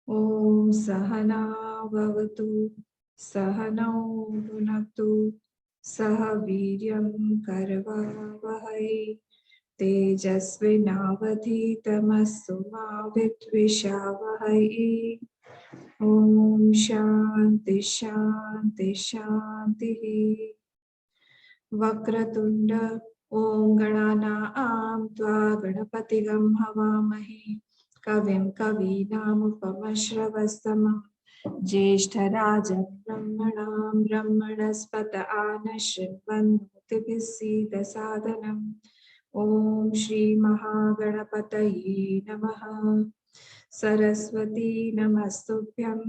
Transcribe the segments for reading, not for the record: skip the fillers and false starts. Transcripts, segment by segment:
Om Sahana Bhavatu Sahanau Bhunaktu Sahaviryam Karavavahai Tejasvinavadhitamastu ma vidvishavahai. Om Shanti Shanti Shanti. Vakratunda Om Gananaam Tva Ganapatigam Havamahi Kavim Kavinam Upamashravastamam Jeshtarajam Brahmanam Brahmanaspata Anashrivanmuktivisida Sadhanam. Om Shri Mahaganapataye Namaha. Saraswati Namastubhyam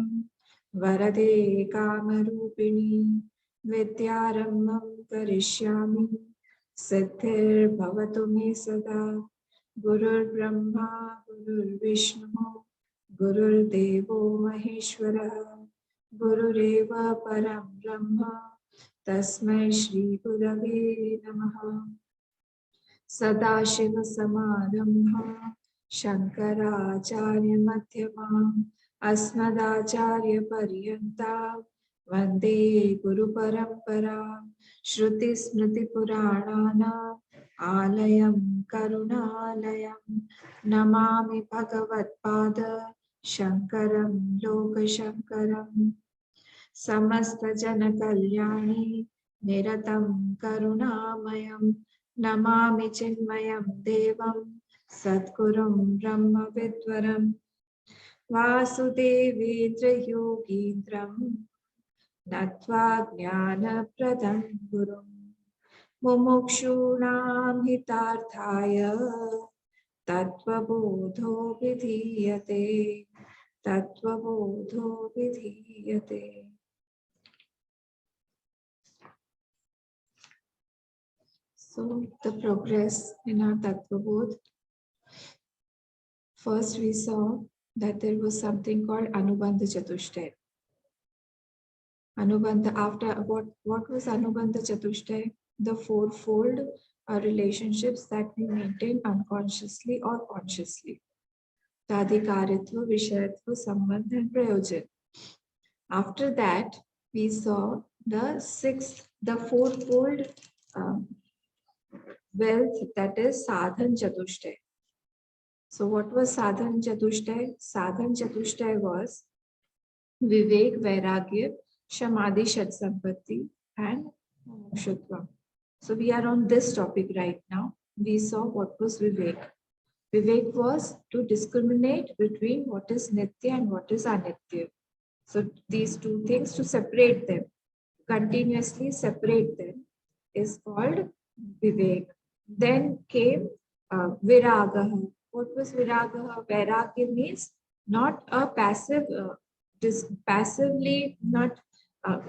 Varade Kamarupini Vidyarambam Karishyami Siddhir Bhavatu Me Sada. Gurur Brahma Gurur Vishnu Gurur Devo Maheshwara Gurureva Param Brahma Tasmai Shri Gurave Namaha. Sadashiva Samarambha Shankaracharya Madhyamam Asmadacharya Paryantam Vande Guru Parampara. Shruti Smriti Puranana Alayam Karunalayam Namami Bhagavat Pada Shankaram Loka Shankaram. Samasta Jana Kalyani Niratam Karunamayam Namami Chinmayam Devam Sadgurum Brahma Vidwaram Vasudevendra Yogindram Natva Jnana Pradam Gurum Mumukshunam Hitarthaya Tattva Bodho Vidhiyate. Tattva Bodho Vidhiyate. So the progress in our Tattva Bodh. First we saw that there was something called Anubandha Chatushtay. Anubandha, after what was Anubandha Chatushtay? The fourfold relationships that we maintain unconsciously or consciously. Tadhikaritva, Vishayatva, Sambandha and Prayojan. After that, we saw the fourfold wealth, that is Sadhan Chatushtay. So what was Sadhan Chatushtay? Sadhan Chatushtay was Vivek, Vairagya, Shamadhi, Shat Sampatti and Mokshutva. So we are on this topic right now. We saw what was Vivek. Vivek was to discriminate between what is Nitya and what is Anitya. So these two things, to separate them, continuously separate them, is called Vivek. Then came Viragaha. What was Viragaha? Vairagya means not a passive, passively not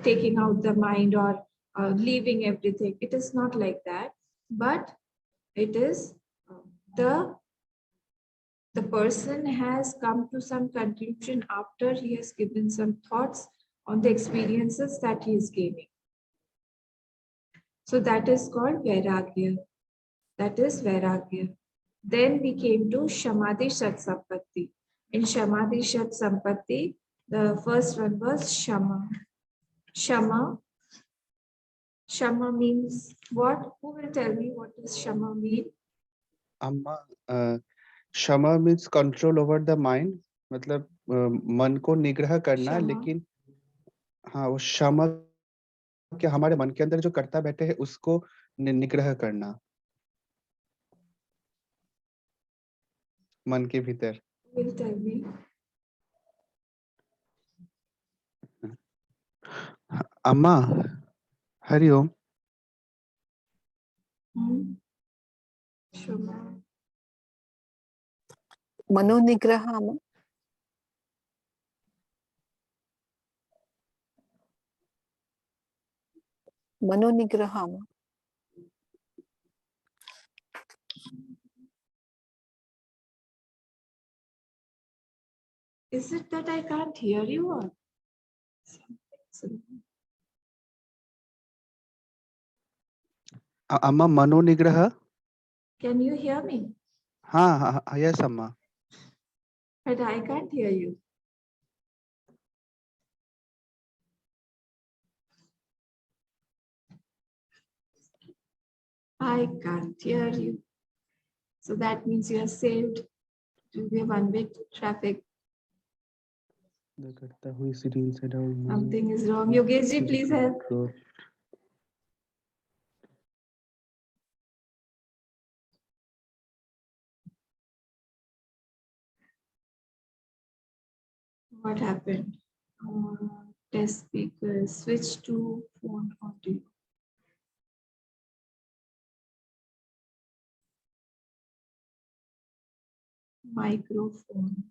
taking out the mind or leaving everything. It is not like that, but it is the person has come to some conclusion after he has given some thoughts on the experiences that he is gaining. So that is called Vairagya. That is Vairagya. Then we came to Shamadhi Shat Sampatti. In Shamadhi Shat Sampatti, the first one was Shama. Shama. Shama means what? Who will tell me what does Shama mean? Amma, Shama means control over the mind. मतलब मन को निग्रह करना, लेकिन हाँ वो क्षमा क्या हमारे मन के अंदर जो करता बैठे है उसको निग्रह करना, मन के भीतर. Will tell me. अम्मा, Hariom. Shuma. Manonigrahama. Manonigrahama. Is it that I can't hear you or something? Amma Manonigraha? Can you hear me? Ha, yes, Amma. But I can't hear you. I can't hear you. So that means you are saved. It will be a one-way traffic. Something is wrong. Yogesh ji, please help. What happened? Test speaker, switch to phone audio. Microphone.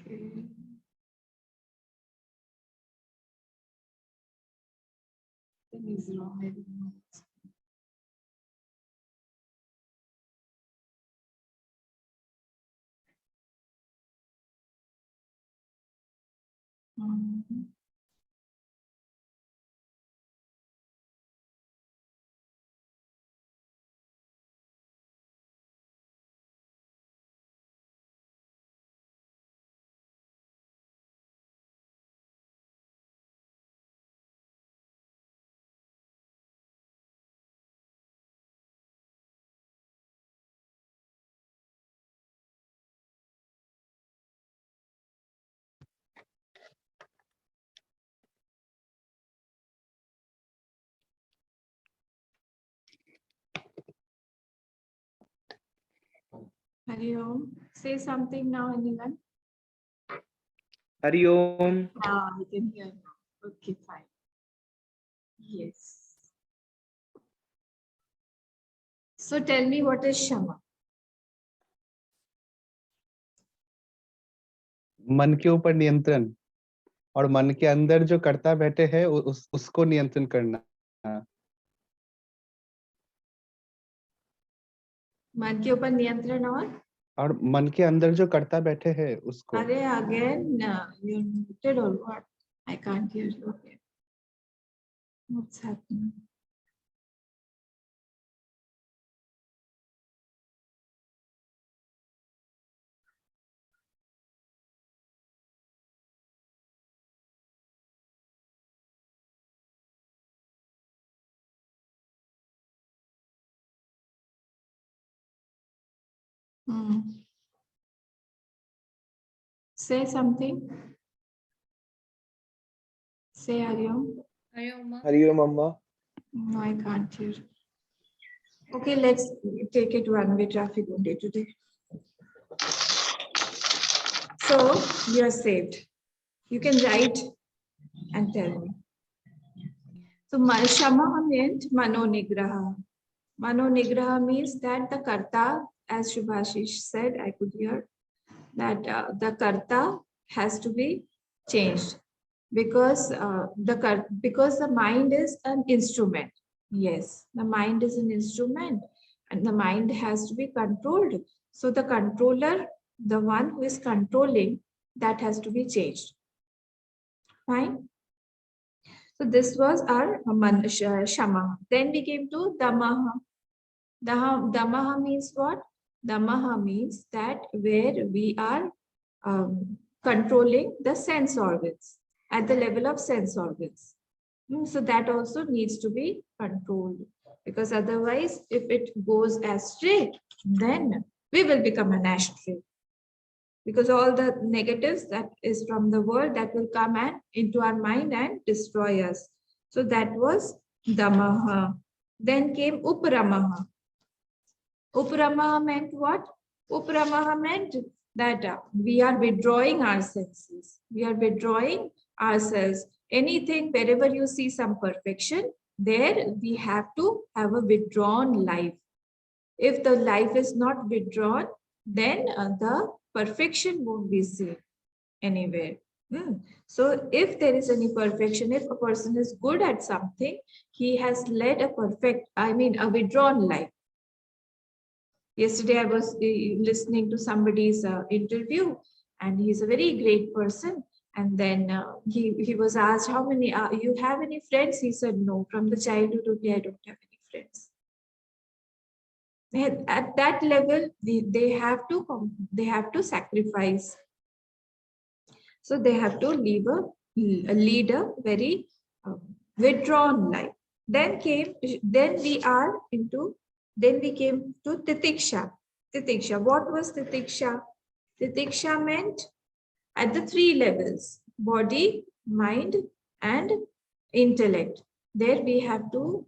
Okay. Something is wrong. I don't know. Hari Om. Say something now, anyone? Hari Om. I can hear now. Okay, fine. Yes. So tell me, what is Shama? मन के ऊपर नियंत्रण और मन के अंदर जो करता बैठे हैं उसको नियंत्रण करना. मन के ऊपर नियंत्रण और मन के अंदर जो करता बैठे हैं उसको. अरे again you're muted or what? I can't hear you. Okay. What's happening? Say something. Say Hari Om. Hari Om, Amma. No, I can't hear. Okay, let's take it one-way traffic only today. So you are saved. You can write and tell me. So Shama meant Manonigraha. Manonigraha means that the Karta, as Shubhashish said, I could hear, that the Karta has to be changed because the mind is an instrument. Yes, the mind is an instrument and the mind has to be controlled. So the controller, the one who is controlling, that has to be changed. Fine. So this was our Shama. Then we came to Damaha. Damaha means what? Damaha means that where we are controlling the sense organs at the level of sense organs. So that also needs to be controlled, because otherwise if it goes astray, then we will become an ashtray, because all the negatives that is from the world, that will come and into our mind and destroy us. So that was Damaha. Then came Upramaha. Upramaha meant what? Upramaha meant that we are withdrawing our senses. We are withdrawing ourselves. Anything, wherever you see some perfection, there we have to have a withdrawn life. If the life is not withdrawn, then the perfection won't be seen anywhere. So if there is any perfection, if a person is good at something, he has led a withdrawn life. Yesterday I was listening to somebody's interview, and he's a very great person. And then he was asked, how many, you have any friends? He said, no, from the childhood only I don't have any friends. At that level, they have to sacrifice. So they have to lead a very withdrawn life. Then we came to Titiksha. Titiksha. What was Titiksha? Titiksha meant at the 3 levels: body, mind, and intellect. There we have to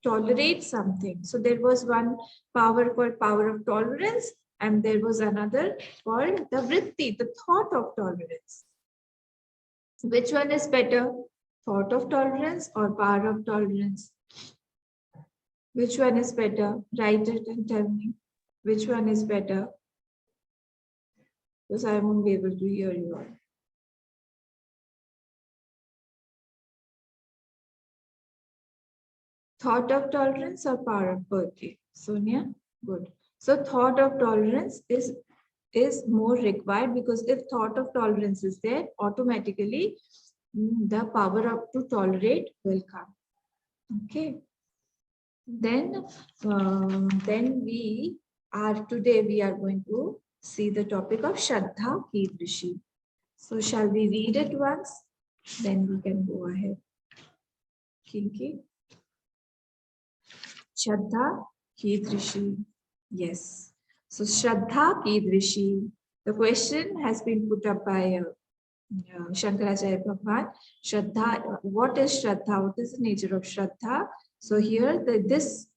tolerate something. So there was one power called power of tolerance, and there was another called the vritti, the thought of tolerance. Which one is better? Thought of tolerance or power of tolerance? Which one is better? Write it and tell me. Which one is better? Because I won't be able to hear you all. Thought of tolerance or power of okay. Sonia, good. So thought of tolerance is more required, because if thought of tolerance is there, automatically the power of to tolerate will come. Okay. Then we are going to see the topic of Shraddha Kidrishi. So shall we read it once? Then we can go ahead. Kinki. Shraddha Kidrishi. Yes. So Shraddha Kidrishi. The question has been put up by Shankaracharya Bhagwan. Shraddha, what is Shraddha? What is the nature of Shraddha? So here this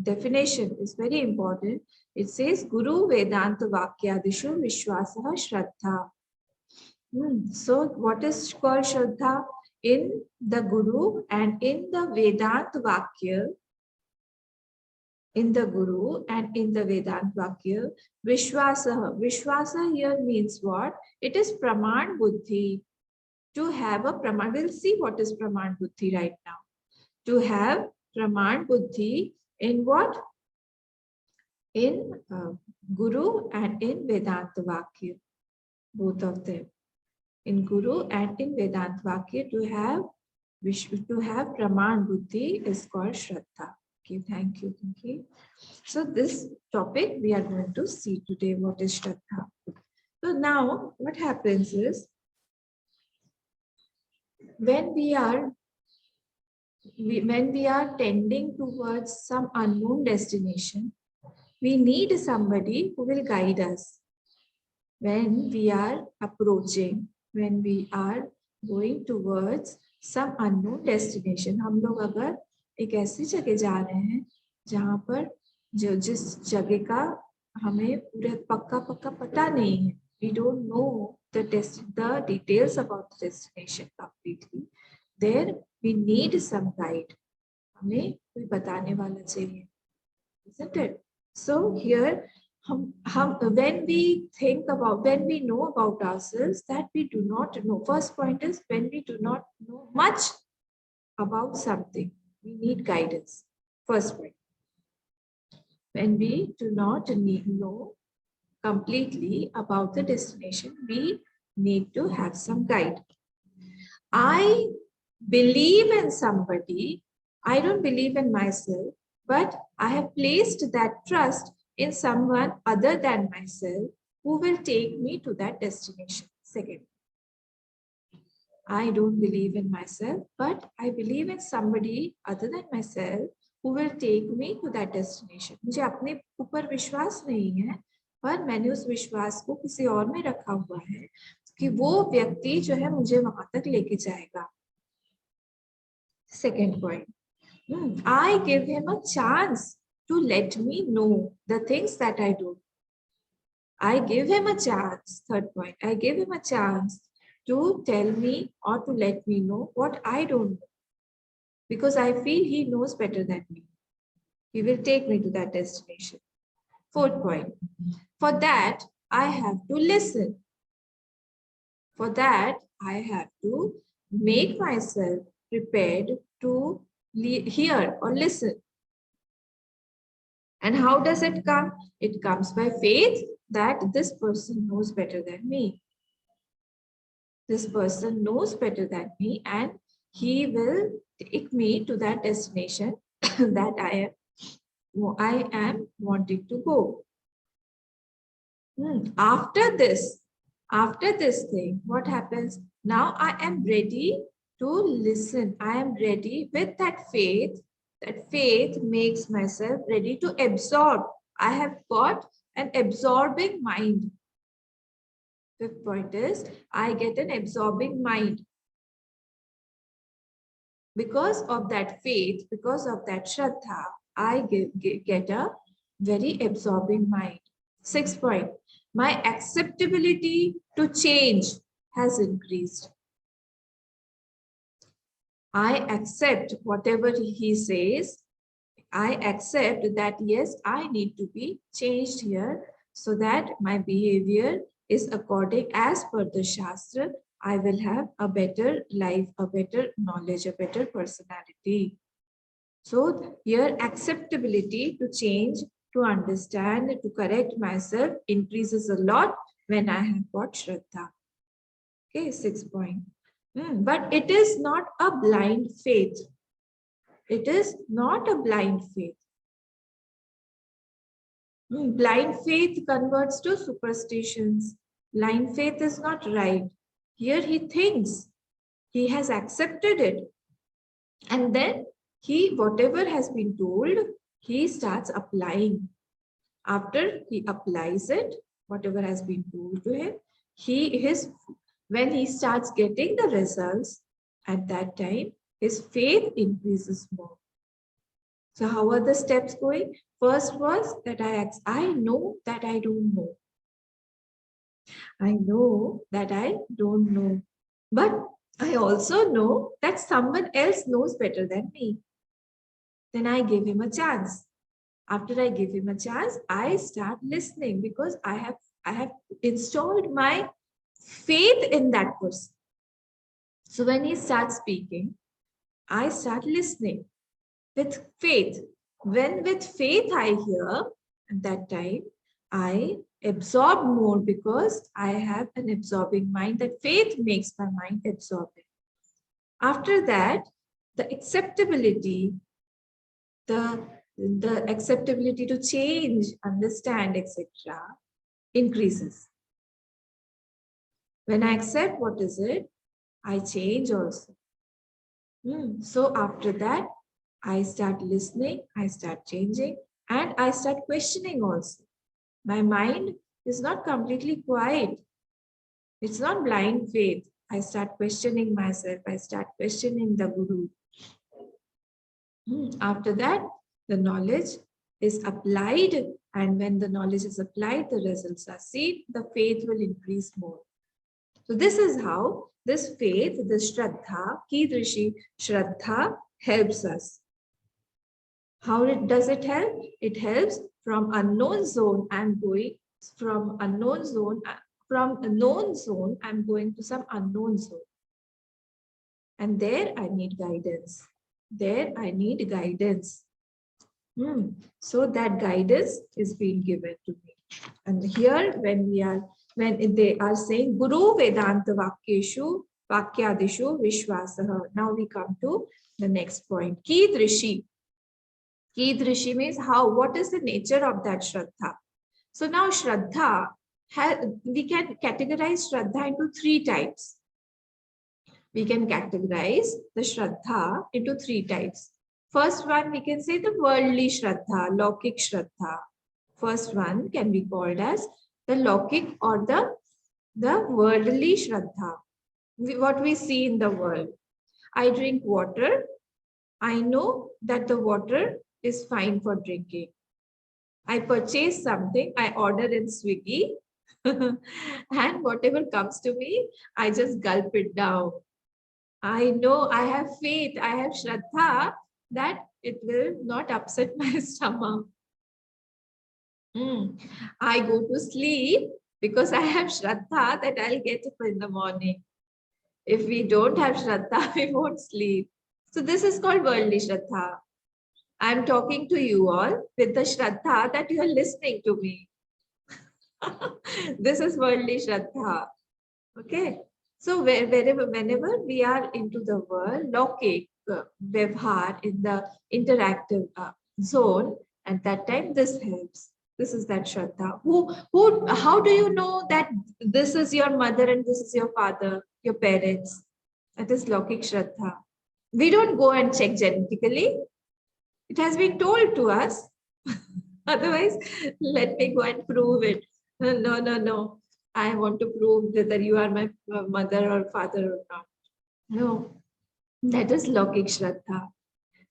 definition is very important. It says Guru Vedanta Vakyadishu Vishwasaha Shraddha. So what is called Shraddha? In the Guru and in the Vedanta Vakya, in the Guru and in the Vedanta Vakya, Vishwasa. Vishwasa here means what? It is Praman Buddhi. To have a Praman, we'll see what is Praman Buddhi right now. To have Praman Buddhi in what? In Guru and in Vedanta Vakya. Both of them. In Guru and in Vedanta Vakya, to have Praman Buddhi is called Shraddha. Okay, thank you. Okay. So this topic we are going to see today, what is Shraddha. So now what happens is, when we are tending towards some unknown destination, we need somebody who will guide us. When we are approaching, when we are going towards some unknown destination, हम लोग अगर एक ऐसी जगह जा रहे हैं जहाँ पर जिस जगह का हमें पूरा पक्का पता नहीं है, we don't know the details about the destination completely, there we need some guide. हमें कोई बताने वाला चाहिए, isn't it? So here when we know about ourselves that we do not know. First point is, when we do not know much about something, we need guidance. First point. When we do not know completely about the destination, we need to have some guide. I believe in somebody. I don't believe in myself, but I have placed that trust in someone other than myself who will take me to that destination. Second, I don't believe in myself, but I believe in somebody other than myself who will take me to that destination. मुझे अपने ऊपर विश्वास नहीं है, पर मैंने उस विश्वास को किसी और में रखा हुआ है कि वो व्यक्ति जो है मुझे वहां तक लेके जाएगा. Second point. I give him a chance to let me know the things that I do. I give him a chance. Third point. I give him a chance to tell me or to let me know what I don't know. Because I feel he knows better than me. He will take me to that destination. Fourth point. For that, I have to listen. For that, I have to make myself prepared to hear or listen. And how does it come? It comes by faith that this person knows better than me. This person knows better than me, and he will take me to that destination that I am wanting to go. After this thing, what happens? Now I am ready to listen. I am ready with that faith. That faith makes myself ready to absorb. I have got an absorbing mind. Fifth point is, I get an absorbing mind. Because of that faith, because of that Shraddha, I get a very absorbing mind. Sixth point, my acceptability to change has increased. I accept whatever he says. I accept that, yes, I need to be changed here so that my behavior is according as per the Shastra. I will have a better life, a better knowledge, a better personality. So here acceptability to change, to understand, to correct myself increases a lot when I have got Shraddha. Okay, 6 point. But it is not a blind faith. It is not a blind faith. Blind faith converts to superstitions. Blind faith is not right. Here he thinks, he has accepted it. And then whatever has been told, he starts applying. After he applies it, whatever has been told to him, when he starts getting the results, at that time, his faith increases more. So how are the steps going? First was that I know that I don't know. I know that I don't know. But I also know that someone else knows better than me. Then I give him a chance. After I give him a chance, I start listening because I have installed my faith in that person. So when he starts speaking, I start listening with faith. When with faith I hear, at that time, I absorb more because I have an absorbing mind. That faith makes my mind absorbing. After that, the acceptability, the acceptability to change, understand, etc., increases. When I accept what is it, I change also. So after that, I start listening, I start changing, and I start questioning also. My mind is not completely quiet. It's not blind faith. I start questioning myself. I start questioning the Guru. After that, the knowledge is applied, and when the knowledge is applied, the results are seen, the faith will increase more. So this is how this faith, this Shraddha, Kidrishi Shraddha helps us. How does it help? It helps from unknown zone, I'm going from unknown zone, from a known zone, I'm going to some unknown zone. And there I need guidance. There I need guidance. So that guidance is being given to me. And here when they are saying Guru Vedanta Vakyeshu Vakyadishu Vishwasaha. Now we come to the next point. Kidrishi. Kidrishi means how, what is the nature of that Shraddha? So now Shraddha, we can categorize Shraddha into 3 types. We can categorize the Shraddha into 3 types. First one, we can say the worldly Shraddha, Lokik Shraddha. First one can be called as the Lokik or the worldly Shraddha. What we see in the world. I drink water I know that the water is fine for drinking. I purchase something, I order in Swiggy, and whatever comes to me, I just gulp it down. I know, I have faith, I have Shraddha that it will not upset my stomach. I go to sleep because I have Shraddha that I'll get up in the morning. If we don't have Shraddha, we won't sleep. So this is called worldly Shraddha. I'm talking to you all with the Shraddha that you are listening to me. This is worldly Shraddha. Okay. So whenever we are into the world, Lokik, Vyavhar, in the interactive zone, at that time this helps. This is that Shraddha. How do you know that this is your mother and this is your father, your parents? That is Lokik Shraddha. We don't go and check genetically. It has been told to us. Otherwise, let me go and prove it. No. I want to prove whether you are my mother or father or not. No, that is Lokik Shraddha.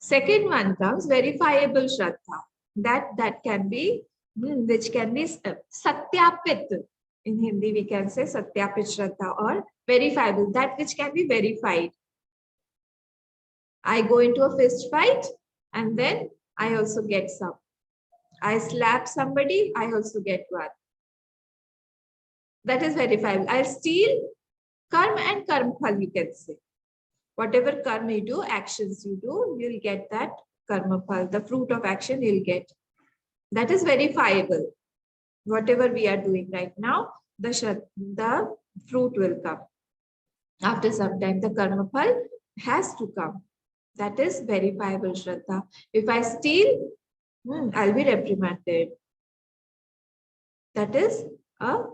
Second one comes verifiable Shraddha. That can be, which can be Satyapit. In Hindi, we can say Satyapit Shraddha or verifiable, that which can be verified. I go into a fist fight and then I also get some. I slap somebody, I also get one. That is verifiable. I steal, karma and karma phal, you can say. Whatever karma you do, actions you do, you'll get that karma phal. The fruit of action you'll get. That is verifiable. Whatever we are doing right now, the fruit will come. After some time, the karma phal has to come. That is verifiable Shraddha. If I steal, I'll be reprimanded. That is a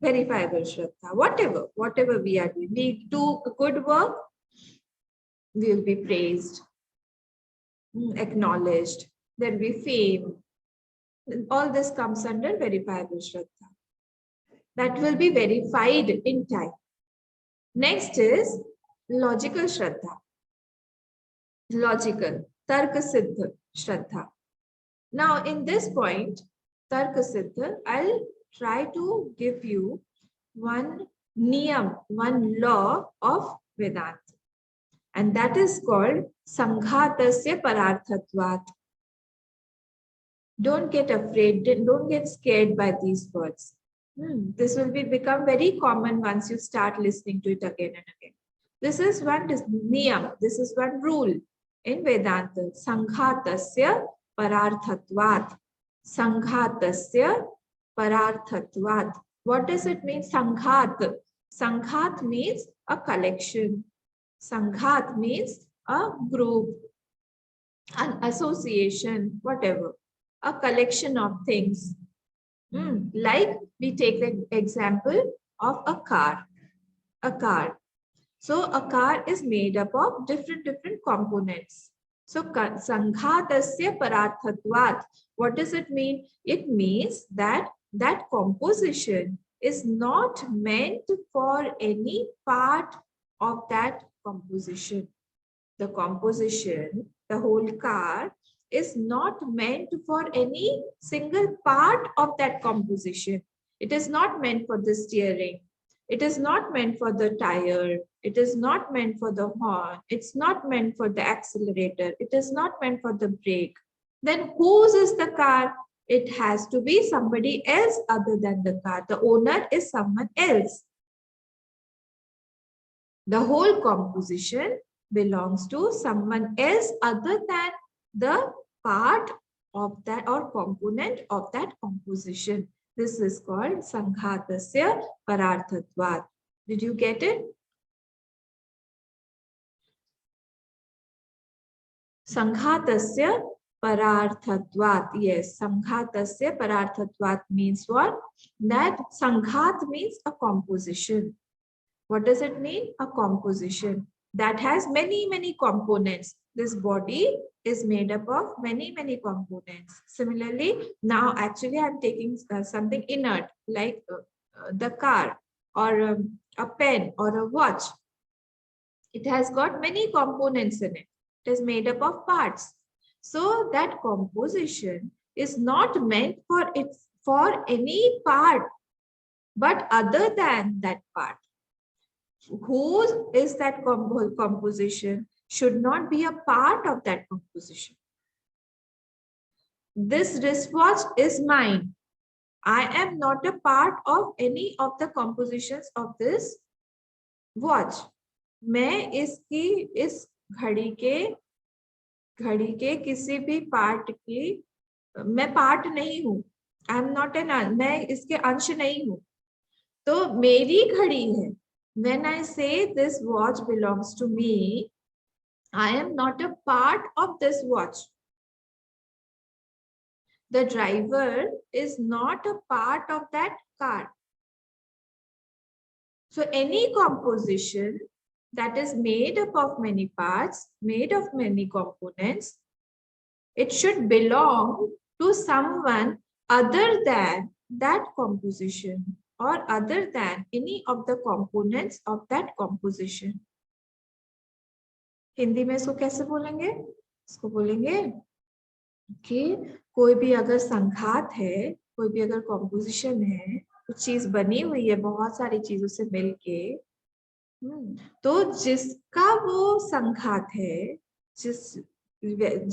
verifiable Shraddha. Whatever we are doing, we do good work, we will be praised, acknowledged, there will be fame. All this comes under verifiable Shraddha. That will be verified in time. Next is logical Shraddha. Logical, Tarka Siddha Shraddha. Now, in this point, Tarka Siddha, I'll try to give you one niyam, one law of Vedanta. And that is called Sanghatasya Pararthatvat. Don't get afraid, don't get scared by these words. This will become very common once you start listening to it again and again. This is one niyam, this is one rule in Vedanta. Sanghatasya Pararthatvat. Sanghatasya Pararthatvat. What does it mean? Sanghat. Sanghat means a collection. Sanghat means a group, an association, whatever. A collection of things. Like we take the example of a car. A car. So a car is made up of different components. So Sanghatasya Pararthatvat. What does it mean? It means that that composition is not meant for any part of that composition. The composition, the whole car, is not meant for any single part of that composition. It is not meant for the steering. It is not meant for the tire. It is not meant for the horn. It's not meant for the accelerator. It is not meant for the brake. Then whose is the car? It has to be somebody else other than the car. The owner is someone else. The whole composition belongs to someone else other than the part of that or component of that composition. This is called Sanghatasya Pararthatvat. Did you get it? Sanghatasya Pararthatvat. Yes, Sanghatasya Pararthatvat means what? That Sanghat means a composition. What does it mean? A composition that has many components. This body is made up of many components. Similarly, now actually I'm taking something inert like the car or a pen or a watch. It has got many components in it. It is made up of parts. So that composition is not meant for any part, but other than that part. Whose is that composition should not be a part of that composition. This wristwatch is mine. I am not a part of any of the compositions of this watch. मैं इस घड़ी के किसी भी part की मैं part नहीं हूं. आई एम नॉट एन मैं इसके अंश नहीं हूं. तो मेरी घड़ी है. When I say this watch belongs to me, I am not a part of this watch. The driver is not a part of that car. So any composition that is made up of many parts, made of many components, it should belong to someone other than that composition or other than any of the components of that composition. Hindi में इसको कैसे बोलेंगे? इसको बोलेंगे कि कोई भी अगर संघात है, कोई भी अगर कॉम्पोजिशन है, कुछ चीज बनी हुई है बहुत सारी चीजों से मिलके, तो जिसका वो संघात है,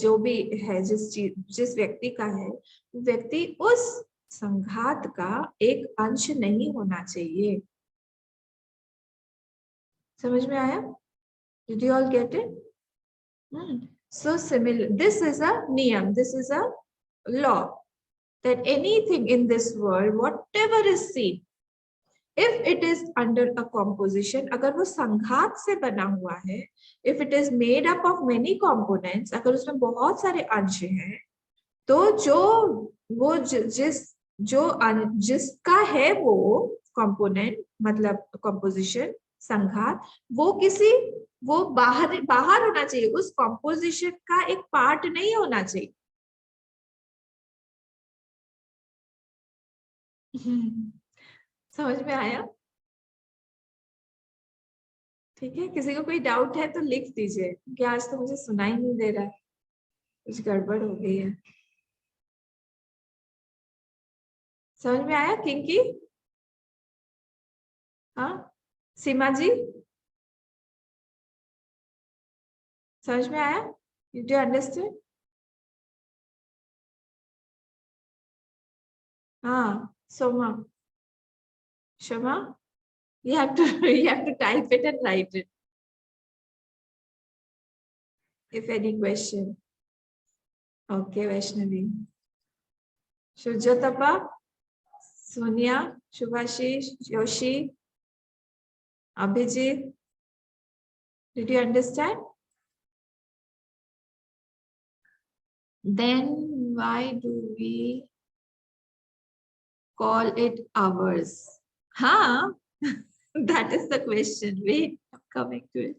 जो भी है, जिस व्यक्ति का है, व्यक्ति उस संघात का एक अंश नहीं होना चाहिए. समझ में आया? Did you all get it? So similar, this is a niyam, this is a law, that anything in this world, whatever is seen, if it is under a composition, अगर वो संघात से बना हुआ है, if it is made up of many components, अगर उसमें बहुत सारे अंश हैं, तो जिसका है वो component, मतलब composition, संघात, वो बाहर होना चाहिए, उस composition का एक पार्ट नहीं होना चाहिए. समझ में आया? ठीक है, किसी को कोई डाउट है तो लिख दीजिए, क्योंकि आज तो मुझे सुनाई नहीं दे रहा है, कुछ गड़बड़ हो गई है. समझ में आया किंकी? हाँ, सीमा जी समझ में आया? Did you understand? हाँ, Shoma, you have to type it and write it. If any question. Okay, Vaishnavi. Shujatapa, Sonia, Shubhashish, Yoshi, Abhijit. Did you understand? Then why do we call it ours? Huh? That is the question. Wait, I'm coming to it.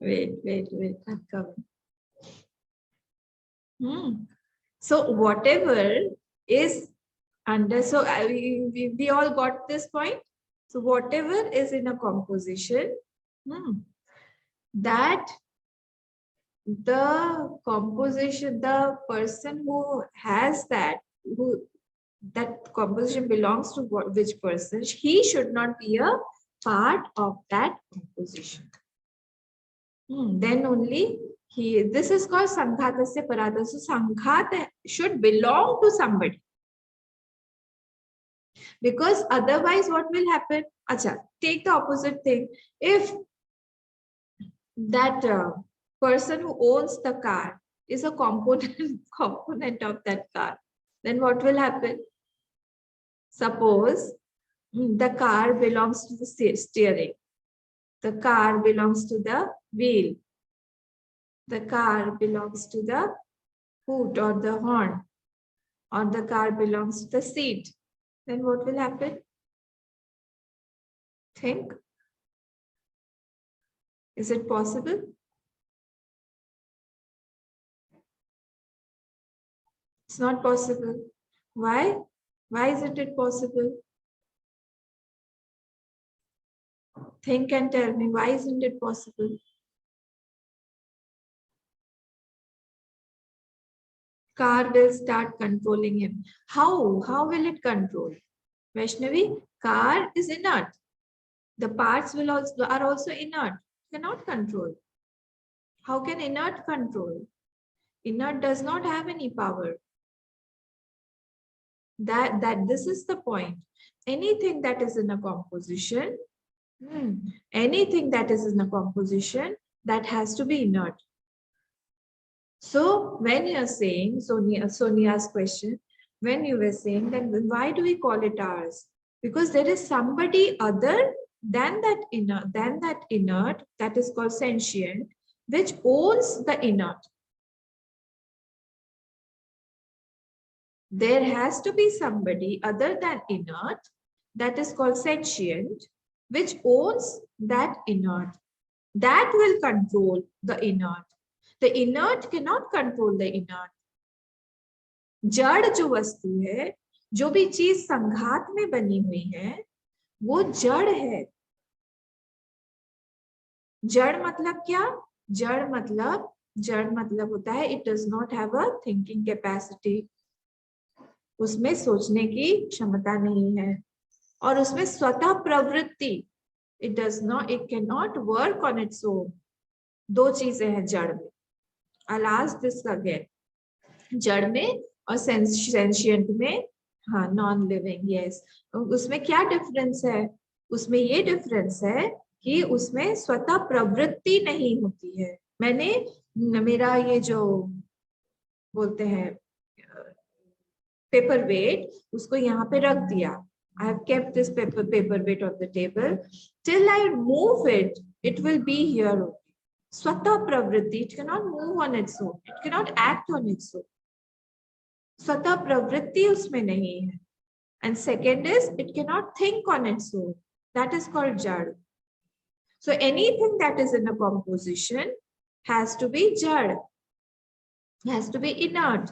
Wait, I'm coming. So whatever is under, so we all got this point. So whatever is in a composition, that the composition, the person who has that composition belongs to which person, he should not be a part of that composition. Then only this is called Sanghatasya Parada. So Sanghat should belong to somebody. Because otherwise what will happen? Acha, take the opposite thing. If that person who owns the car is a component of that car, then what will happen? Suppose the car belongs to the steering, the car belongs to the wheel, the car belongs to the hood or the horn, or the car belongs to the seat, then what will happen? Think. Is it possible? It's not possible. Why? Why isn't it possible? Think and tell me, why isn't it possible? car will start controlling him. How will it control? Vaishnavi, car is inert. The parts are also inert. Cannot control. How can inert control? Inert does not have any power. That this is the point. Anything that is in a composition, anything that is in a composition, that has to be inert. So when you are saying, Sonia's question, when you were saying that why do we call it ours? Because there is somebody other than that inert, that is called sentient, which owns the inert. There has to be somebody other than inert, that is called sentient, which owns that inert. That will control the inert. The inert cannot control the inert. जड़ जो वस्तु है, जो भी चीज संघात में बनी हुई है, वो जड़ है. जड़ मतलब क्या? जड़ मतलब होता है it does not have a thinking capacity. उसमें सोचने की क्षमता नहीं है और उसमें स्वतः प्रवृत्ति, it cannot work on its own. दो चीजें हैं जड़ में. I'll ask this again. जड़ में और सेंशिएंट में, हाँ, नॉन लिविंग, यस. उसमें क्या डिफरेंस है? उसमें ये डिफरेंस है कि उसमें स्वतः प्रवृत्ति नहीं होती है. मेरा ये जो बोलते हैं पेपर वेट, उसको यहाँ पे रख दिया. I have kept this paper weight on the table. Till I move it, it will be here. Swata pravritti, it cannot move on its own. It cannot act on its own. Swata pravritti उसमें नहीं है. And second is, it cannot think on its own. That is called jad. So anything that is in a composition has to be jad, has to be inert.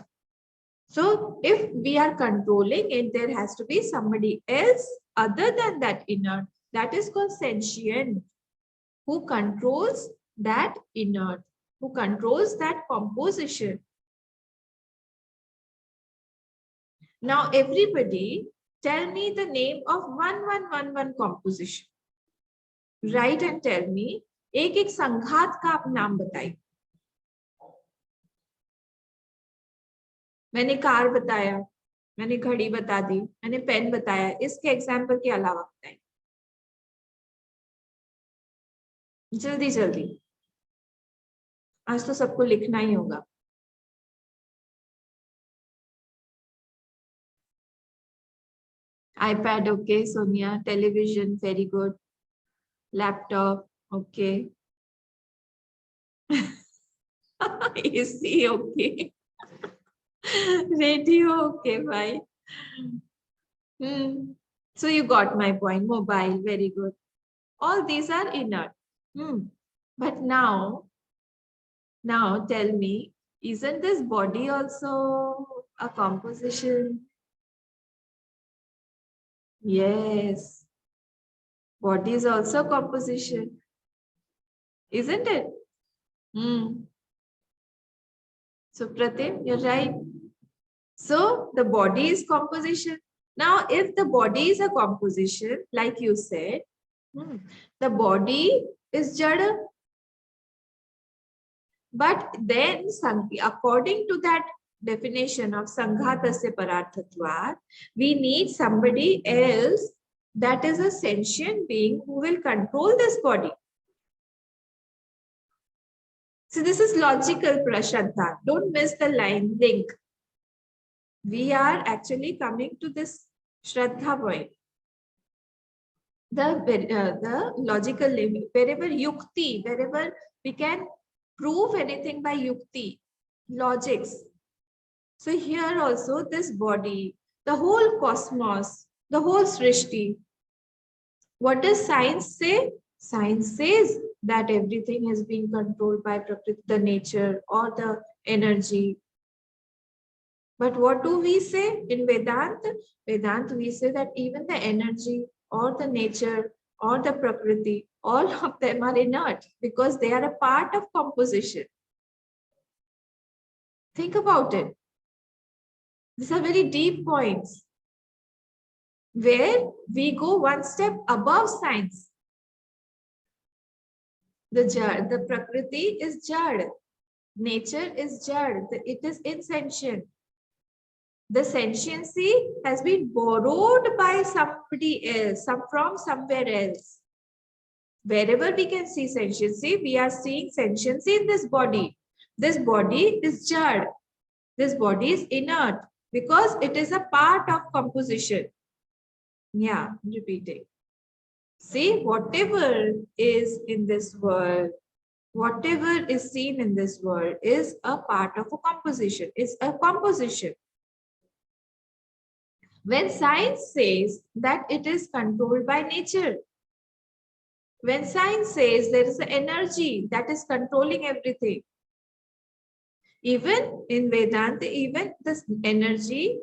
So if we are controlling it, there has to be somebody else other than that inert. That is called sentient, who controls that inert, who controls that composition. Now everybody tell me the name of 1111 composition. Write and tell me. एक एक संघात का आप नाम बताइए. मैंने car बताया, मैंने घड़ी बता दी, मैंने पेन बताया. इसके एग्जाम्पल के अलावा बताइए जल्दी जल्दी. आज तो सबको लिखना ही होगा. iPad, okay. Sonia, television, very good. Laptop, okay. AC, okay. Radio, okay, bye. So you got my point. Mobile, very good. All these are inert. But now tell me, isn't this body also a composition? Yes. Body is also composition. Isn't it? So Pratim, you're right. So the body is composition. Now, if the body is a composition, like you said, the body is jada. But then, according to that definition of Sanghatasya Pararthatvat, we need somebody else that is a sentient being who will control this body. So this is logical, Shraddha. Don't miss the line link. We are actually coming to this Shraddha point. The logical limit, wherever yukti, wherever we can prove anything by yukti, logics. So here also this body, the whole cosmos, the whole srishti. What does science say? Science says that everything is being controlled by the nature or the energy. But what do we say in Vedanta? Vedanta, we say that even the energy or the nature or the prakriti, all of them are inert because they are a part of composition. Think about it. These are very deep points where we go one step above science. The Prakriti is Jad. Nature is Jad. It is insentient. The sentiency has been borrowed by somebody else, from somewhere else. Wherever we can see sentiency, we are seeing sentiency in this body. This body is Jad. This body is inert because it is a part of composition. Yeah, repeating. See, whatever is in this world, whatever is seen in this world is a part of a composition. It's a composition. When science says that it is controlled by nature, when science says there is an energy that is controlling everything, even in Vedanta, even this energy,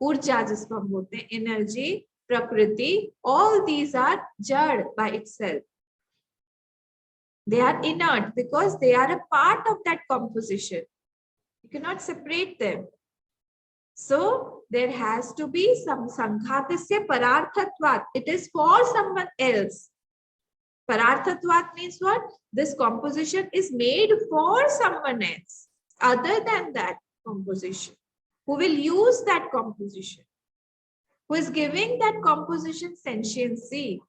urja jisko hum bolte hain, energy, prakriti, all these are jad by itself. They are inert because they are a part of that composition. You cannot separate them. So there has to be some sankhatasya pararthatvat. It is for someone else. Pararthatvat means what? This composition is made for someone else other than that composition. Who will use that composition? Who is giving that composition sentiency?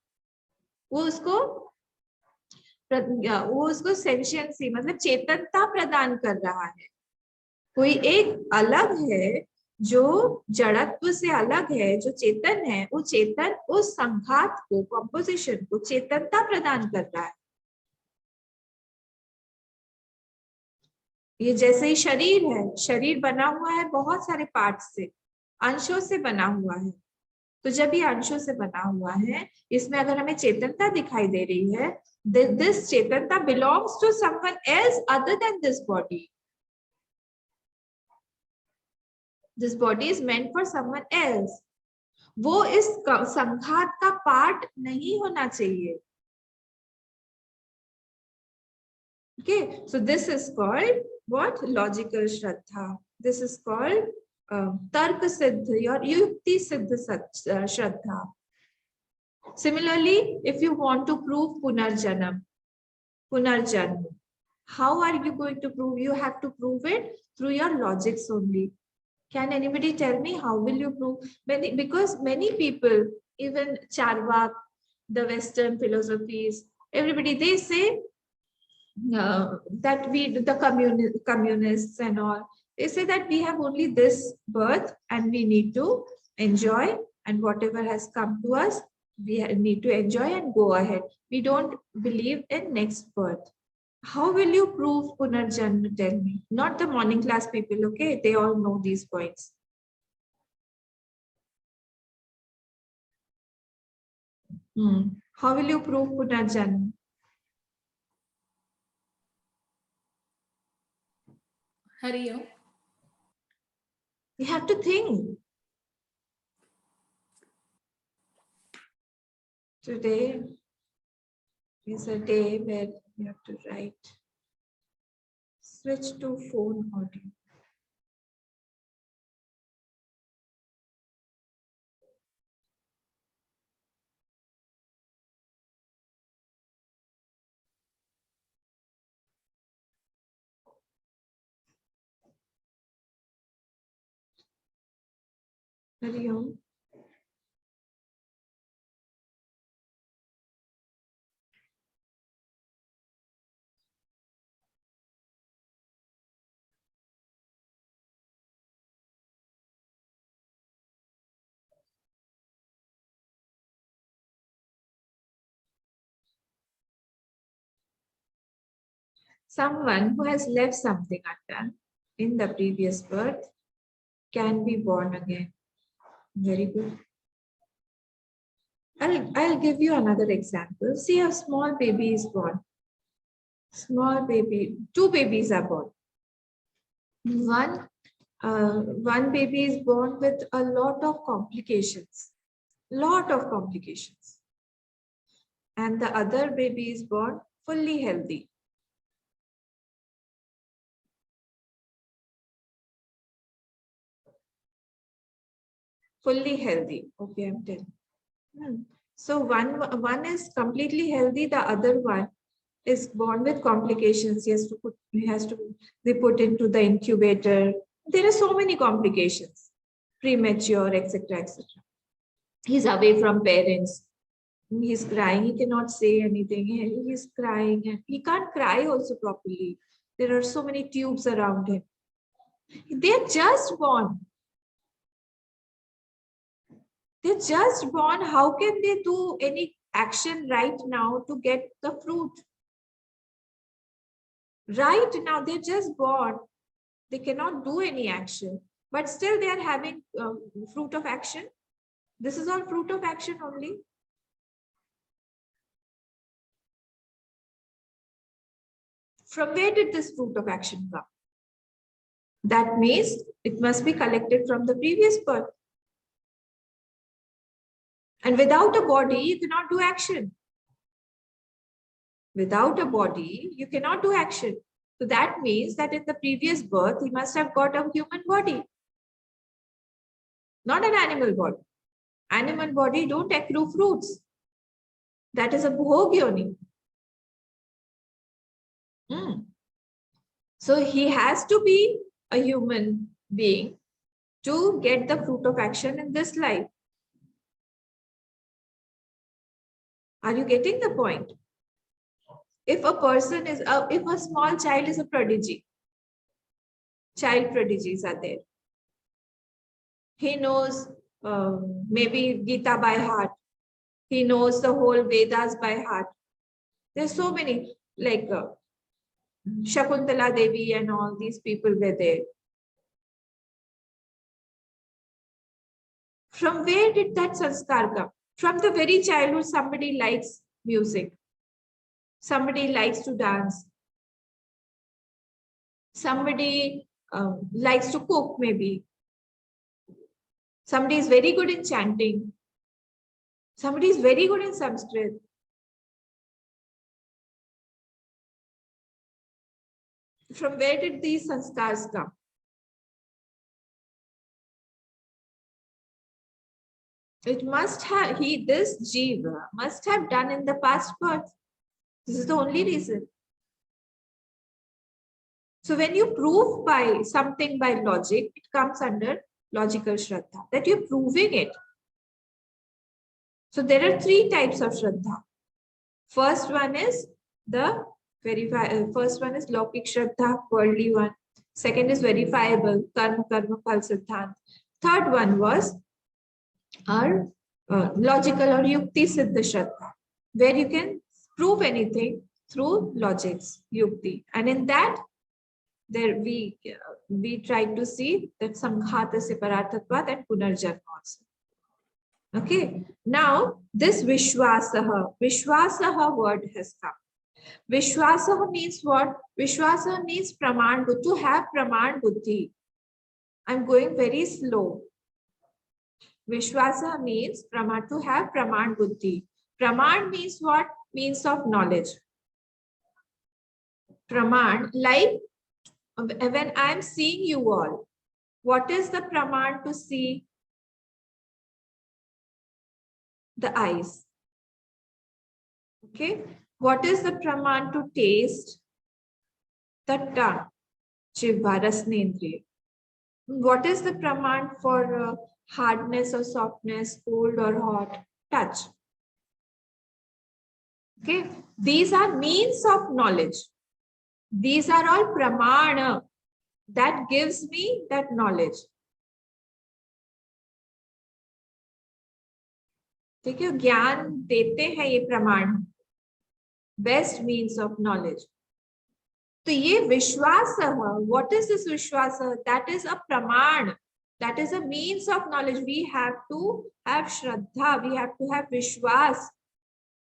वो उसको सेंशियंसी मतलब चेतनता प्रदान कर रहा है. कोई एक अलग है जो जड़त्व से अलग है, जो चेतन है, वो चेतन उस संघात को, कंपोजिशन को चेतनता प्रदान कर रहा है. ये जैसे ही शरीर है, शरीर बना हुआ है बहुत सारे पार्ट्स से, अंशों से बना हुआ है. तो जब ये अंशों से बना हुआ है, इसमें अगर हमें चेतनता दिखाई दे रही है, this चेतनता belongs to someone else other than this body. This body is meant for someone else. वो इस संघात का पार्ट नहीं होना चाहिए. Okay, so this is called what? Logical Shraddha. This is called Tark Siddha or Yukti Siddha Shraddha. Similarly, if you want to prove Punarjanam, how are you going to prove? You have to prove it through your logics only. Can anybody tell me how will you prove? Because many people, even Charvak, the Western philosophies, everybody, they say that the communists and all, they say that we have only this birth and we need to enjoy, and whatever has come to us, we need to enjoy and go ahead. We don't believe in next birth. How will you prove Punarjanma? Tell me. Not the morning class people, okay? They all know these points. How will you prove Punarjanma? Hari Om. You have to think. Today is a day where you have to write. Switch to phone audio. Hari Om. Someone who has left something undone in the previous birth can be born again. Very good. I'll give you another example. See, a small baby is born. Small baby, two babies are born. One baby is born with a lot of complications. And the other baby is born fully healthy. fully healthy. Okay, I'm telling. So one is completely healthy, the other one is born with complications. He has to be put into the incubator. There are so many complications, premature, etc., etc. He's away from parents. He's crying. He cannot say anything. He's crying, and he can't cry also properly. There are so many tubes around him. They're just born. They're just born. How can they do any action right now to get the fruit? Right now, they're just born. They cannot do any action, but still they are having fruit of action. This is all fruit of action only. From where did this fruit of action come? That means it must be collected from the previous birth. And without a body, you cannot do action. Without a body, you cannot do action. So that means that in the previous birth, he must have got a human body, not an animal body. Animal body don't accrue fruits. That is a bhog yoni. So he has to be a human being to get the fruit of action in this life. Are you getting the point? If a person is, if a small child is a prodigy, child prodigies are there. He knows maybe Gita by heart. He knows the whole Vedas by heart. There's so many, like Shakuntala Devi and all these people were there. From where did that sanskar come? From the very childhood, somebody likes music. Somebody likes to dance. Somebody likes to cook, maybe. Somebody is very good in chanting. Somebody is very good in Sanskrit. From where did these sanskars come? It must have, this jiva must have done in the past birth. This is the only reason. So when you prove by something by logic, it comes under logical Shraddha, that you're proving it. So there are three types of Shraddha. First one is the first one is Lokik Shraddha, worldly one. Second is verifiable, Karma Phal Siddhant. Third one was our logical or Yukti Siddha Shraddha, where you can prove anything through logics, Yukti. And in that, there we try to see that Samghata Separartatvat and Punarjanma also. Okay, now this Vishwasaha word has come. Vishwasaha means what? Vishwasaha means Praman, to have Praman Buddhi. I'm going very slow. Vishwasaha means Praman, to have Praman Buddhi. Praman means what? Means of knowledge. Praman, like when I'm seeing you all, what is the Praman to see? The eyes. Okay. What is the Praman to taste? The tongue. Jivva, Rasnendriya. What is the Praman for hardness or softness, cold or hot? Touch. Okay. These are means of knowledge. These are all Pramana that gives me that knowledge. ठीक है, ज्ञान देते हैं ये प्रमाण, best means of knowledge. तो ये विश्वास, what is this vishwas? That is a pramana, that is a means of knowledge. We have to have shraddha, we have to have vishwas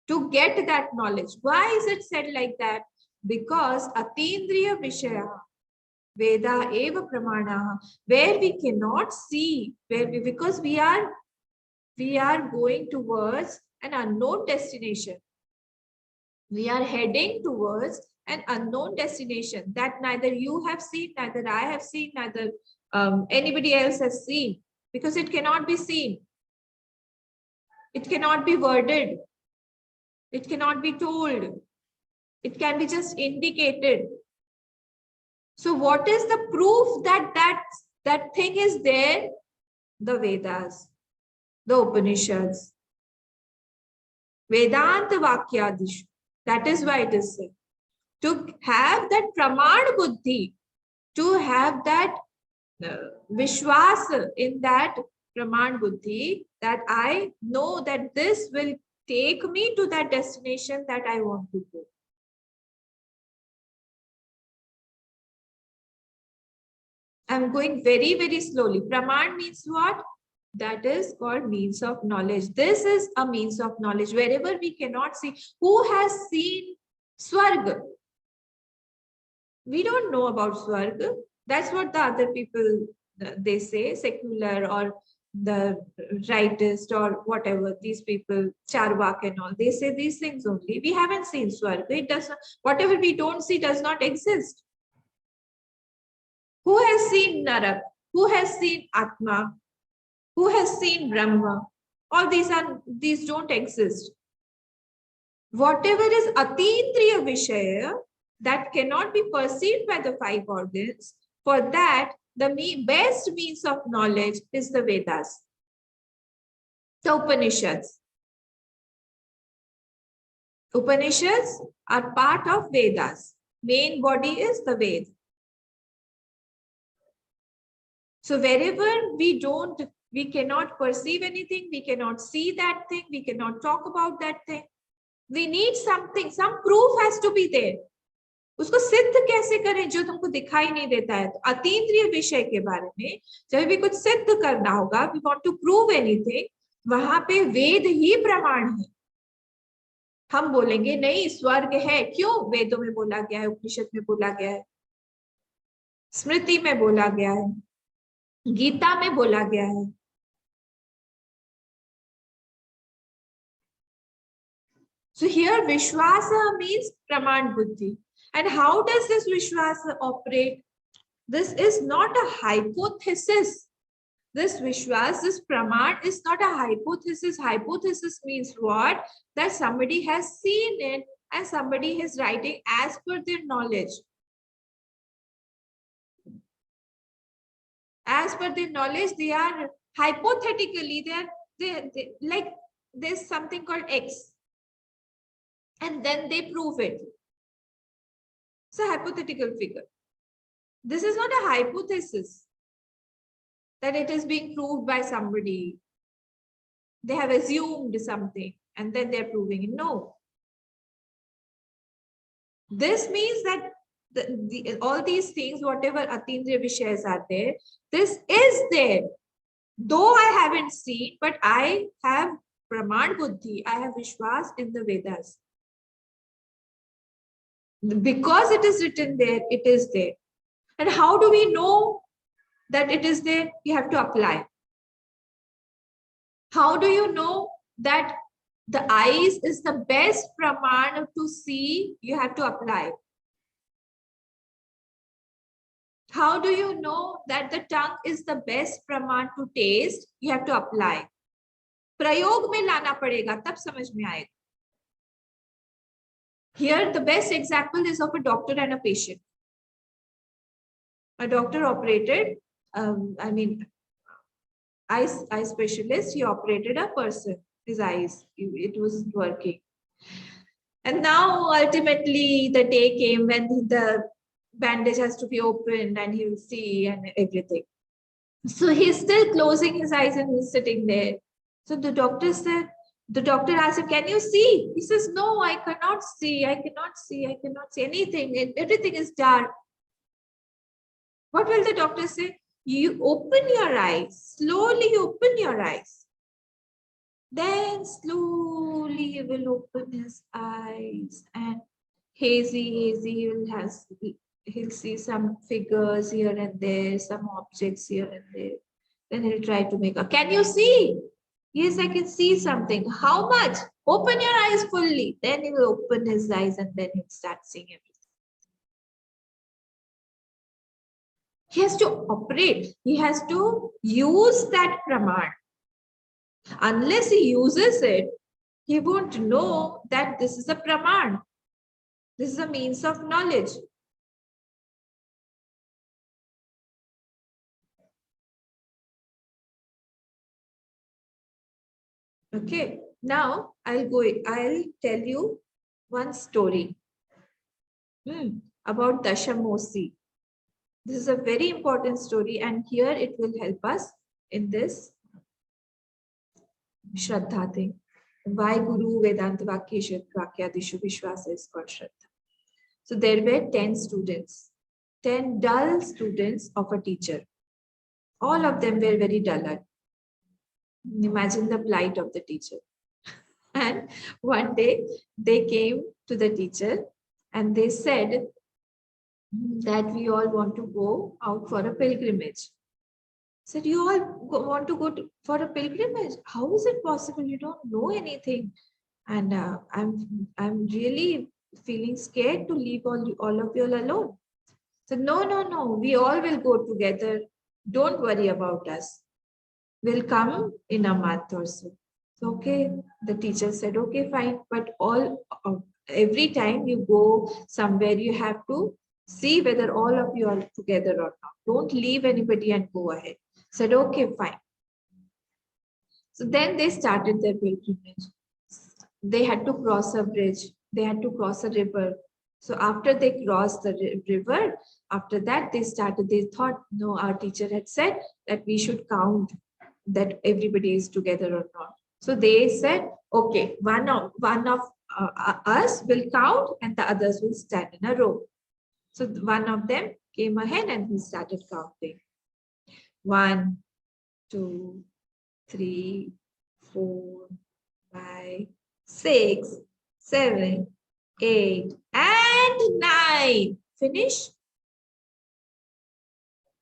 to get that knowledge. Why is it said like that? Because अतीन्द्रिय विषय Veda eva pramana, where we cannot see, because we are going towards an unknown destination. We are heading towards an unknown destination that neither you have seen, neither I have seen, neither anybody else has seen. because it cannot be seen. It cannot be worded. It cannot be told. It can be just indicated. So what is the proof that that thing is there? The Vedas, the Upanishads, Vedanta Vakyadishu. That is why it is said. To have that praman buddhi, to have that vishwas in that praman buddhi, that I know that this will take me to that destination that I want to go. I'm going very, very slowly. Praman means what? That is called means of knowledge. This is a means of knowledge. Wherever we cannot see, who has seen Swarga? We don't know about Swarga. That's what the other people, they say, secular or the rightist or whatever, these people, Charvak and all, they say these things only. We haven't seen Swarga. It does not, whatever we don't see does not exist. Who has seen Narak? Who has seen Atma? Who has seen Brahma? All these don't exist. Whatever is atindriya vishaya, that cannot be perceived by the five organs, for that the best means of knowledge is the Vedas, the Upanishads. Upanishads are part of Vedas. Main body is the Ved. So wherever we cannot perceive anything, we cannot see that thing, we cannot talk about that thing. We need something, some proof has to be there. उसको सिद्ध कैसे करें जो तुमको दिखाई नहीं देता है? तो अतीन्द्रिय विषय के बारे में जब भी कुछ सिद्ध करना होगा, we want to prove anything, वहां पे वेद ही प्रमाण है. हम बोलेंगे नहीं स्वर्ग है, क्यों? वेदों में बोला गया है, उपनिषद में बोला गया है, स्मृति में बोला गया है, गीता में बोला गया है. So here Vishwasa means Praman Buddhi. And how does this Vishwasa operate? This is not a hypothesis. This Vishwas, this Praman is not a hypothesis. Hypothesis means what? That somebody has seen it and somebody is writing as per their knowledge. As per their knowledge, they are hypothetically, they like there's something called X. And then they prove it. It's a hypothetical figure. This is not a hypothesis that it is being proved by somebody. They have assumed something and then they're proving it. No. This means that all these things, whatever Atindriya Vishayas are there, this is there. Though I haven't seen, but I have Praman Buddhi, I have Vishwas in the Vedas. Because it is written there, it is there. And how do we know that it is there? You have to apply. How do you know that the eyes is the best praman to see? You have to apply. How do you know that the tongue is the best praman to taste? You have to apply. प्रयोग में लाना पड़ेगा, तब समझ में आएगा. Here, the best example is of a doctor and a patient. A doctor operated, eye specialist, he operated a person, his eyes, it wasn't working. And now, ultimately, the day came when the bandage has to be opened and he will see and everything. So he's still closing his eyes and he's sitting there. So the doctor asked him, can you see? He says, no, I cannot see. I cannot see. I cannot see anything. Everything is dark. What will the doctor say? You open your eyes. Slowly open your eyes. Then slowly he will open his eyes and hazy, he'll see some figures here and there, some objects here and there. Then he'll try to make can you see? Yes, I can see something. How much? Open your eyes fully. Then he will open his eyes and then he'll start seeing everything. He has to operate. He has to use that praman. Unless he uses it, he won't know that this is a praman. This is a means of knowledge. Okay, now I'll tell you one story about Dashamosi. This is a very important story, and here it will help us in this Shraddha thing. Why Guru Vedanta Vakyadishu Vishwasa is called Shraddha. So there were 10 students, 10 dull students of a teacher. All of them were very dullard. Imagine the plight of the teacher. And one day they came to the teacher and they said that we all want to go out for a pilgrimage. Said, you all want to go for a pilgrimage? How is it possible? You don't know anything. And I'm really feeling scared to leave all of you all alone. So no, we all will go together. Don't worry about us. We'll come in a month or so. So, okay, the teacher said, okay, fine. But every time you go somewhere, you have to see whether all of you are together or not. Don't leave anybody and go ahead. Said, okay, fine. So then they started their pilgrimage. They had to cross a bridge. They had to cross a river. So after they crossed the river, after that they thought, no, our teacher had said that we should count that everybody is together or not. So they said, okay, one of us will count and the others will stand in a row. So one of them came ahead and he started counting. 1, 2, 3, 4, 5, 6, 7, 8, and 9. Finish?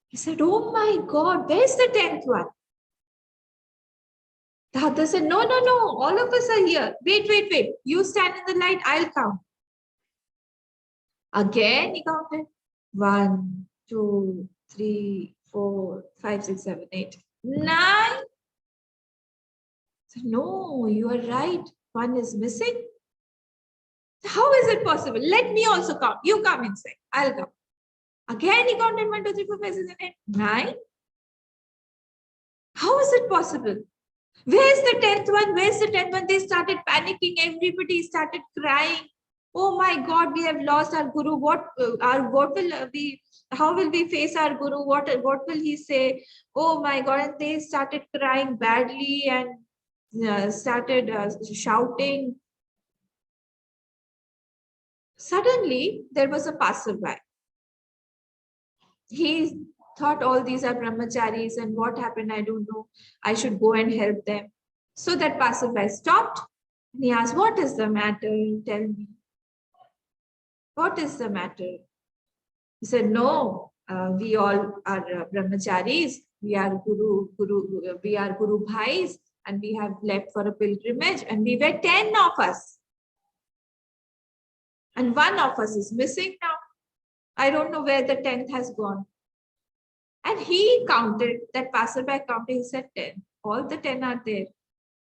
He said, oh my God, where's the 10th one? The other said, no, all of us are here. Wait. You stand in the light, I'll count. Again, he counted. 1, 2, 3, 4, 5, 6, 7, 8, 9. So, no, you are right. One is missing. How is it possible? Let me also count. You come inside. I'll count. Again, he counted 1, 2, 3, 4, 5, 6, 7, 8, 9. How is it possible? Where's the 10th one? Where's the 10th one? They started panicking. Everybody started crying. Oh my God, we have lost our guru. How will we face our guru? What will he say? Oh my God. And they started crying badly and started shouting. Suddenly, there was a passerby. He thought all these are brahmacharis and what happened, I don't know. I should go and help them. So that passerby stopped and he asked, what is the matter? Tell me. What is the matter? He said, no, we all are brahmacharis. We are we are guru bhais and we have left for a pilgrimage and we were 10 of us. And one of us is missing now. I don't know where the 10th has gone. And he counted, that passerby counted, he said 10. All the 10 are there.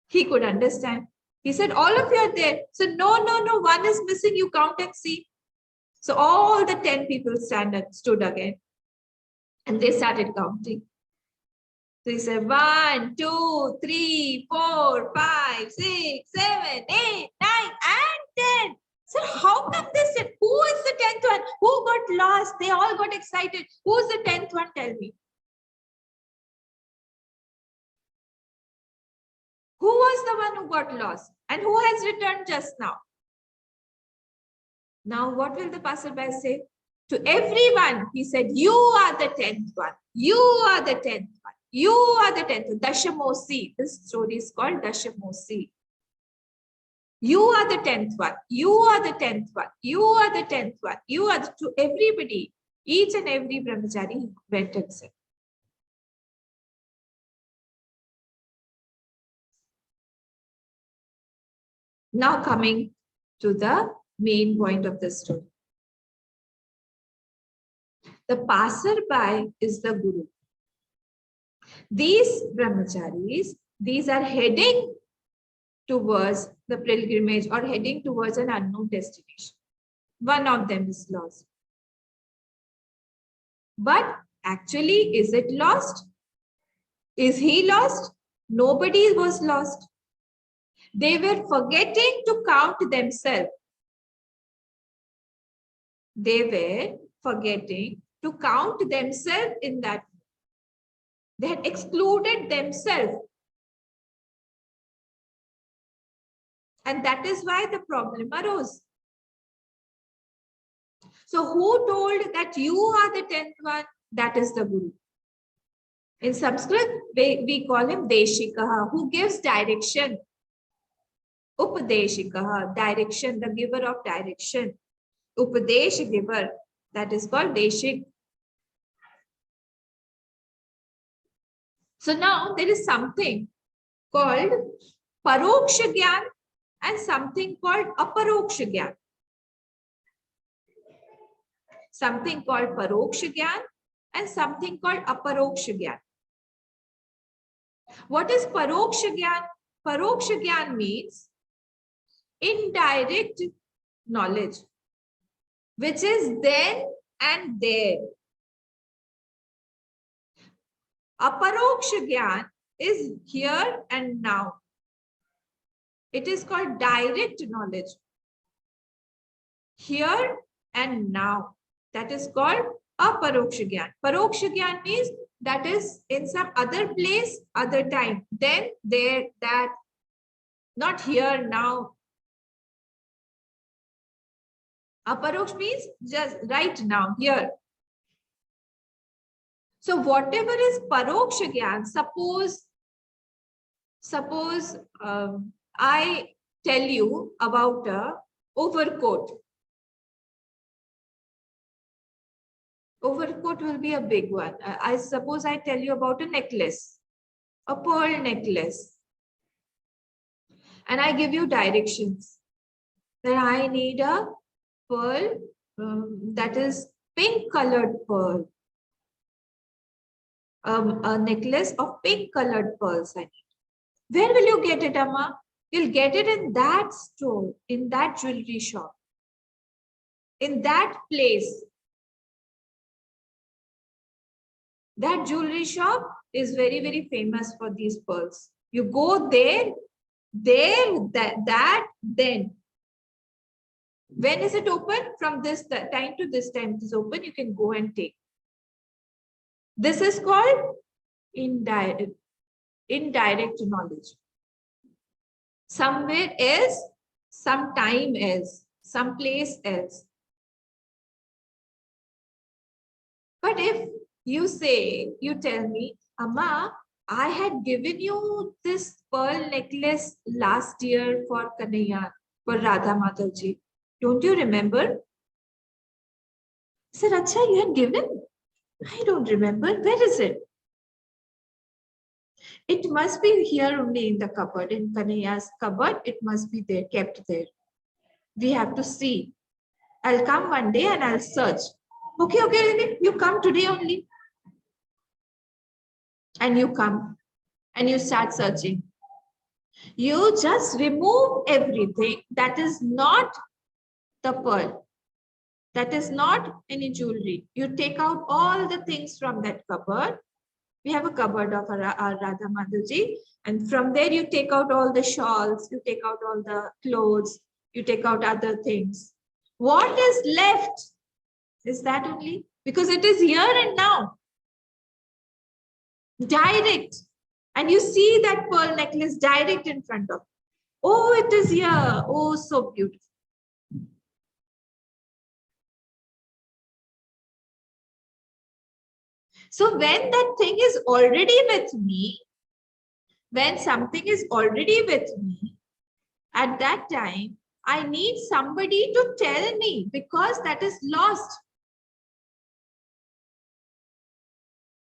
He could understand. He said, all of you are there. So no, one is missing. You count and see. So all the 10 people stood again. And they started counting. So he said, 1, 2, 3, 4, 5, 6, 7, 8, 9, and 10. So how come they said, who is the 10th one? Who got lost? They all got excited. Who's the 10th one? Tell me. Who was the one who got lost? And who has returned just now? Now what will the passerby say? To everyone, he said, you are the 10th one. You are the 10th one. You are the 10th one. Dashamosi. This story is called Dashamosi. You are the 10th one. You are the 10th one. You are the 10th one. You are to everybody. Each and every brahmachari went and said. Now coming to the main point of the story. The passerby is the guru. These brahmacharis, these are heading towards the pilgrimage or heading towards an unknown destination. One of them is lost. But actually, is it lost? Is he lost? Nobody was lost. They were forgetting to count themselves. They were forgetting to count themselves in that. They had excluded themselves. And that is why the problem arose. So who told that you are the 10th one? That is the Guru. In Sanskrit, we call him Deshikaha, who gives direction. Upadeshikaha, direction, the giver of direction. Upadesh giver, that is called Deshik. So now there is something called Paroksha Gyan and something called Aparoksha Gyan. Something called Paroksha Gyan and something called Aparoksha Gyan. What is Paroksha Gyan? Paroksha Gyan means indirect knowledge, which is then and there. Aparoksha Gyan is here and now. It is called direct knowledge. Here and now. That is called Aparoksha Gyan. Paroksha Gyan means that is in some other place, other time. Then, there, that. Not here, now. Aparoksha means just right now, here. So whatever is Paroksha Gyan, suppose I tell you about a overcoat. Overcoat will be a big one. I suppose I tell you about a necklace, a pearl necklace. And I give you directions. That I need a pearl that is pink colored pearl. A necklace of pink colored pearls I need. Where will you get it, Amma? You'll get it in that store, in that jewelry shop, in that place. That jewelry shop is very, very famous for these pearls. You go there, that, then. When is it open? From this time to this time it is open. You can go and take. This is called indirect knowledge. Somewhere else, sometime else, someplace else. But if you tell me, Amma, I had given you this pearl necklace last year for Kanaya, for Radha Madhavji. Don't you remember? I said, Acha, you had given? I don't remember. Where is it? It must be here only in the cupboard, in Kanaya's cupboard. It must be there, kept there. We have to see. I'll come one day and I'll search. Okay. You come today only. And you come and you start searching. You just remove everything that is not the pearl. That is not any jewelry. You take out all the things from that cupboard. We have a cupboard of our Radha Madhavji. And from there you take out all the shawls. You take out all the clothes. You take out other things. What is left is that only. Because it is here and now. Direct. And you see that pearl necklace direct in front of you. Oh, it is here. Oh, so beautiful. So when that thing is already with me, when something is already with me, at that time, I need somebody to tell me because that is lost.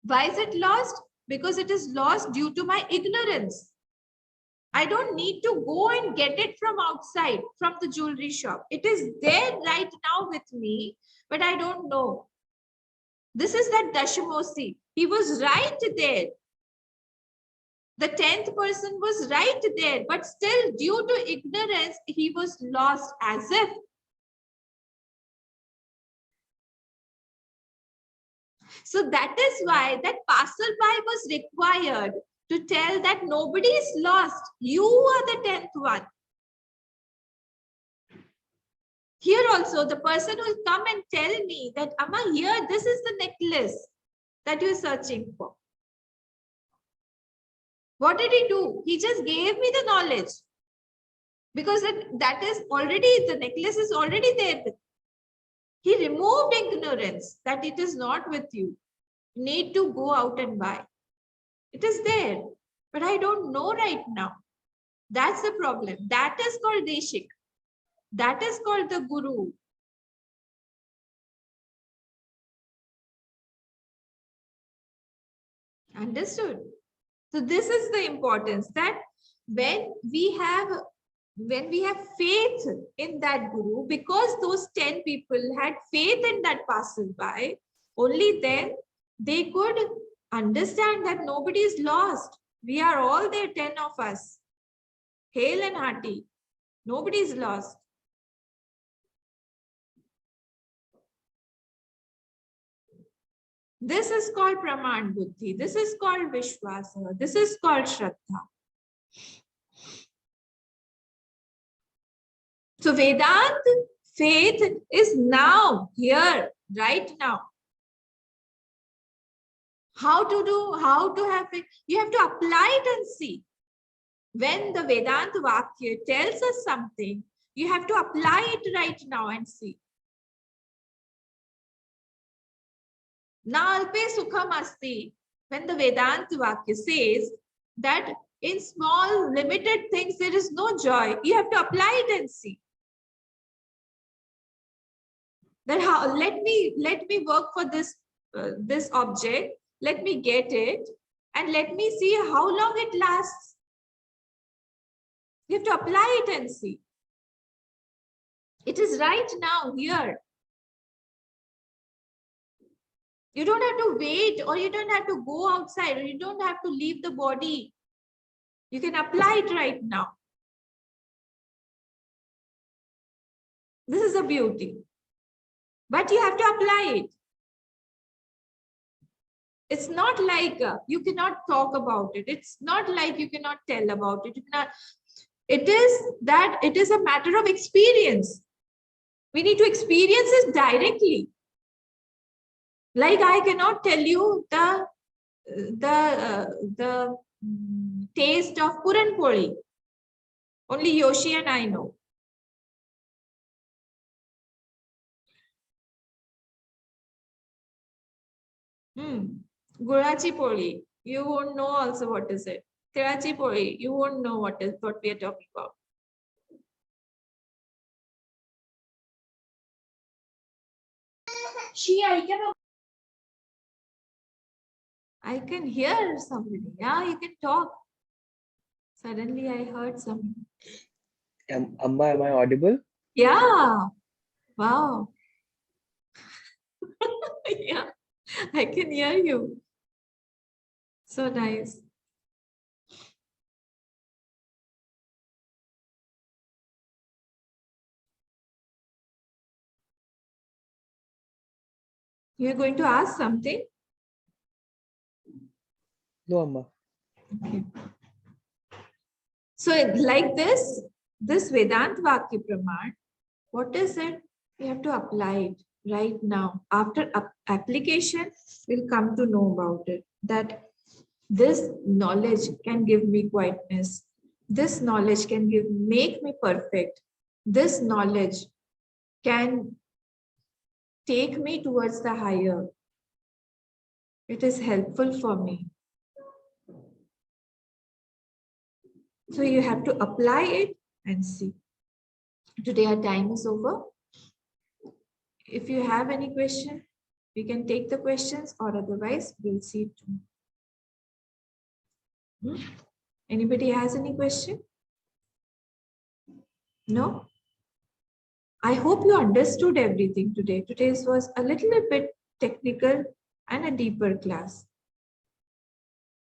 Why is it lost? Because it is lost due to my ignorance. I don't need to go and get it from outside, from the jewelry shop. It is there right now with me, but I don't know. This is that Dashamosi. He was right there. The 10th person was right there, but still due to ignorance, he was lost as if. So that is why that passerby was required to tell that nobody is lost. You are the 10th one. Here also, the person will come and tell me that, Amma, here, this is the necklace that you're searching for. What did he do? He just gave me the knowledge. Because that is already, the necklace is already there. He removed ignorance that it is not with you. You need to go out and buy. It is there. But I don't know right now. That's the problem. That is called Deshik. That is called the Guru. Understood? So this is the importance that when we have faith in that Guru, because those 10 people had faith in that passerby, only then they could understand that nobody is lost. We are all there, 10 of us. Hale and hearty. Nobody is lost. This is called Praman Buddhi. This is called Vishwasa. This is called Shraddha. So Vedant faith is now, here, right now. How to have it? You have to apply it and see. When the Vedanta Vakya tells us something, you have to apply it right now and see. Na alpe sukham asti. When the Vedanta Vakya says that in small limited things there is no joy, you have to apply it and see. That how let me work for this this object, let me get it, and let me see how long it lasts. You have to apply it and see. It is right now, here. You don't have to wait, or you don't have to go outside, or you don't have to leave the body. You can apply it right now. This is a beauty. But you have to apply it. It's not like you cannot talk about it. It's not like you cannot tell about it. You cannot. It is a matter of experience. We need to experience it directly. Like I cannot tell you the taste of Puran Poli. Only Yoshi and I know. Gurachi Poli, you won't know also what is it. Tirachi Poli, you won't know what we are talking about. I can hear somebody. Yeah, you can talk. Suddenly I heard something. Amma, am I audible? Yeah. Wow. Yeah, I can hear you. So nice. You're going to ask something? No, Amma. Okay. So like this Vedant Vakya Praman, what is it? We have to apply it right now. After application, we'll come to know about it. That this knowledge can give me quietness. This knowledge can make me perfect. This knowledge can take me towards the higher. It is helpful for me. So you have to apply it and see. Today our time is over. If you have any question, we can take the questions, or otherwise we'll see it tomorrow. Anybody has any question? No? I hope you understood everything today. Today's was a little bit technical, and a deeper class.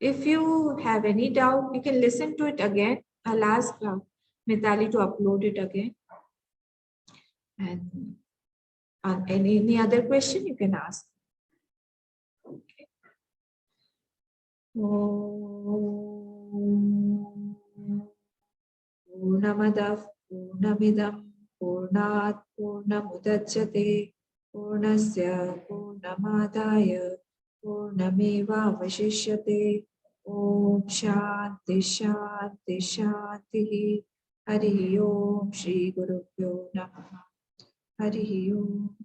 If you have any doubt, you can listen to it again. I'll ask Mithali to upload it again. And any other question you can ask. Okay. Purnamadav Purnamidam Purnat Purnamudachyate Purnasya Purnamadaya Purnameva Vashishyate. Om Shanti Shanti Shanti. Hari Om Shri Gurubhyo Namaha. Hari Om.